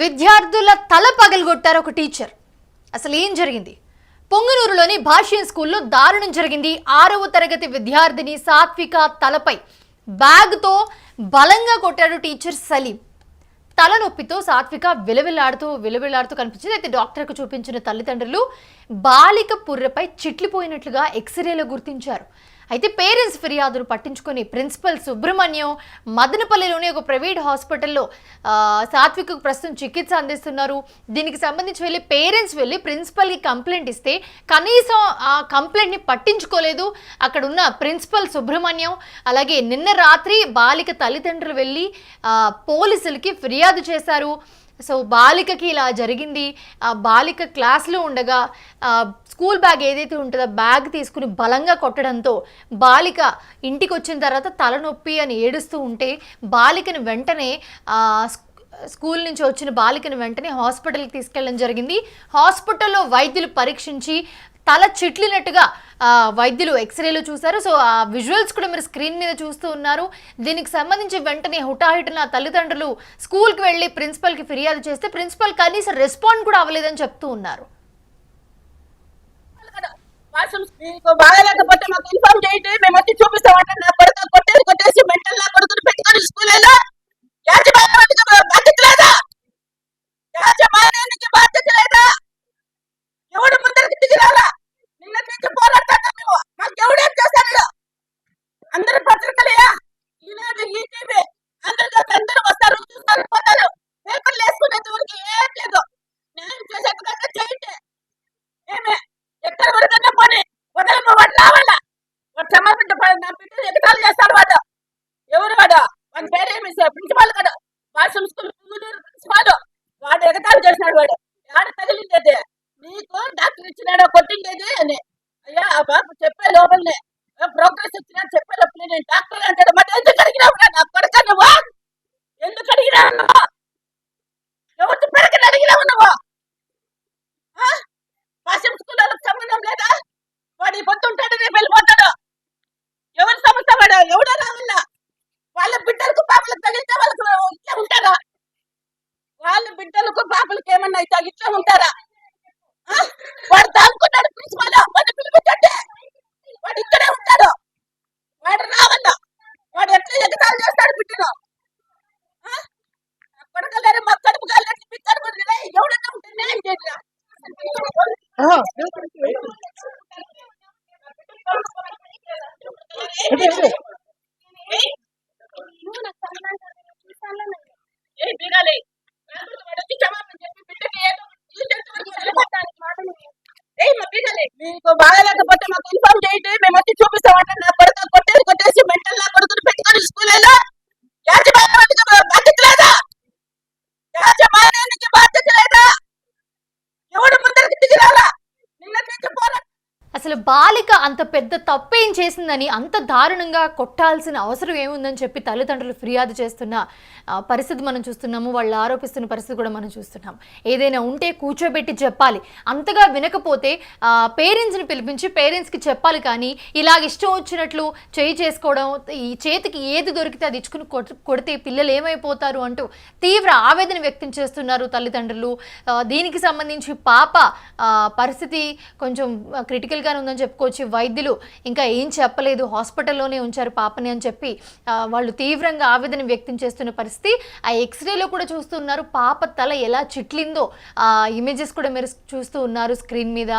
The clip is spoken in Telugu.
విద్యార్థుల తల పగలగొట్టారు ఒక టీచర్. అసలు ఏం జరిగింది? పొంగనూరులోని భాష్యం స్కూల్లో దారుణం జరిగింది. 6వ తరగతి విద్యార్థిని సాత్విక తలపై బ్యాగ్తో బలంగా కొట్టాడు టీచర్ సలీం. తలనొప్పితో సాత్విక విలవిల్లాడుతూ కనిపించింది. అయితే డాక్టర్కు చూపించిన తల్లిదండ్రులు బాలిక పుర్రెపై చిట్లిపోయినట్లుగా ఎక్స్రేలో గుర్తించారు. అయితే పేరెంట్స్ ఫిర్యాదులు పట్టించుకొని ప్రిన్సిపల్ సుబ్రహ్మణ్యం మదనపల్లిలోని ఒక ప్రైవేట్ హాస్పిటల్లో సాత్వికకు ప్రస్తుతం చికిత్స అందిస్తున్నారు. దీనికి సంబంధించి పేరెంట్స్ వెళ్ళి ప్రిన్సిపల్కి కంప్లైంట్ ఇస్తే కనీసం ఆ కంప్లైంట్ని పట్టించుకోలేదు అక్కడ ఉన్న ప్రిన్సిపల్ సుబ్రహ్మణ్యం. అలాగే నిన్న రాత్రి బాలిక తల్లిదండ్రులు వెళ్ళి పోలీసులకి ఫిర్యాదు చేశారు. సో బాలికకి ఇలా జరిగింది. ఆ బాలిక క్లాస్లో ఉండగా స్కూల్ బ్యాగ్ ఏదైతే ఉంటుందో బ్యాగ్ తీసుకుని బలంగా కొట్టడంతో బాలిక ఇంటికి వచ్చిన తర్వాత తలనొప్పి అని ఏడుస్తూ ఉంటే బాలికను వెంటనే స్కూల్ నుంచి వచ్చిన బాలికను వెంటనే హాస్పిటల్కి తీసుకెళ్ళడం జరిగింది. హాస్పిటల్లో వైద్యులు పరీక్షించి తల చిట్లినట్టుగా వైద్యులు ఎక్స్రేలు చూశారు. సో ఆ విజువల్స్ కూడా మీరు స్క్రీన్ మీద చూస్తూ ఉన్నారు. దీనికి సంబంధించి వెంటనే హుటాహుటిన తల్లిదండ్రులు స్కూల్కి వెళ్ళి ప్రిన్సిపల్కి ఫిర్యాదు చేస్తే ప్రిన్సిపల్ కనీసం రెస్పాండ్ కూడా అవ్వలేదని చెప్తూ ఉన్నారు. అందరూ పత్రికలయా ఈనాడు ఈటీవీ అందరూ వస్తారు చూస్తారు పోతారు పేపర్లు వేసుకునేంత వరకు ఏం లేదు. న్యాయం చేసేందుకంటే చేయండి. ఏమే ఎక్కడ వరకన్నా పని వదలము వాడు రావాలా. వాడు క్షమాపణ నా బిడ్డ ఎగతాలు చేస్తారు. వాడు ఎవరు వాడు పేరేమి ప్రిన్సిపాల్ కదా భాషం స్కూల్ ప్రిన్సిపాల్ వాడు ఎగతాలు చేసినాడు. వాడు ఆడ తగిలిండేది నీకు డాక్టర్ ఇచ్చినాడో కొట్టిండేది అని అయ్యా ఆ బాబు చెప్పే లోపలనే ప్రోగ్రెస్ వచ్చినా చెప్పే లోపల నేను డాక్టర్ అంటాడు. మరి ఎందుకు అడిగినావు నా కొడుక నువ్వు? ఎందుకు అడిగినావు నువ్వు? ఎవరు పెరగని అడిగినావు నువ్వు? భాషం స్కూల్ వాళ్ళకి సంబంధం లేదా? వాడు ఈ పొద్దు ఉంటాడు రేపు వెళ్ళిపోతాడు. ఎవరి సమస్య వాడు ఎవడో రావాలా? వాళ్ళ బిడ్డలకు పాపలకు తగిలితే వాళ్ళకు ఇట్లా ఉంటారా? వాళ్ళ బిడ్డలకు పాపలకు ఏమన్నా ఇట్లా ఉంటారా? వాడు దానుకున్నాడు ప్రిన్సిపాల్ వాడిని పిలిపించండి. వాడు ఇక్కడే ఉంటాడు. వాడు రావన్నా. వాడు ఎట్లా ఎగతాలు చేస్తాడు బిడ్డను? కొడకలేరు మా కడుపు కాలేదు మీ కడుపు ఎవడన్నా ఉంటే న్యాయం చేయరా? మీకు బాగాలేకపోతే మాకు ఇన్ఫార్మ్ చేయండి. మేము వచ్చి చూపిస్తామంటే నా కొడుకు కొట్టేసి మెంటల్ నా కొడుకుని పెట్టుకొని స్కూల్లో బాధ్యత లేదా? యాజమాన్యానికి బాధ్యత లేదా? ఎవడు ముందరికి దిగిరాలా? నిన్న నుంచి పోరాడు. అసలు బాలిక అంత పెద్ద తప్పేం చేసిందని అంత దారుణంగా కొట్టాల్సిన అవసరం ఏముందని చెప్పి తల్లిదండ్రులు ఫిర్యాదు చేస్తున్న పరిస్థితి మనం చూస్తున్నాము. వాళ్ళు ఆరోపిస్తున్న పరిస్థితి కూడా మనం చూస్తున్నాం. ఏదైనా ఉంటే కూర్చోబెట్టి చెప్పాలి. అంతగా వినకపోతే పేరెంట్స్ని పిలిపించి పేరెంట్స్కి చెప్పాలి. కానీ ఇలాగ ఇష్టం వచ్చినట్లు చేసుకోవడం, ఈ చేతికి ఏది దొరికితే అది ఇచ్చుకుని కొడితే పిల్లలు ఏమైపోతారు అంటూ తీవ్ర ఆవేదన వ్యక్తం చేస్తున్నారు తల్లిదండ్రులు. దీనికి సంబంధించి పాప పరిస్థితి కొంచెం క్రిటికల్ ఉందని చెప్పుకోవచ్చు. వైద్యులు ఇంకా ఏం చెప్పలేదు, హాస్పిటల్లోనే ఉంచారు పాపని అని చెప్పి వాళ్ళు తీవ్రంగా ఆవేదన వ్యక్తం చేస్తున్న పరిస్థితి. ఆ ఎక్స్రేలో కూడా చూస్తున్నారు పాప తల ఎలా చిట్లిందో ఆ ఇమేజెస్ కూడా మీరు చూస్తూ ఉన్నారు స్క్రీన్ మీద.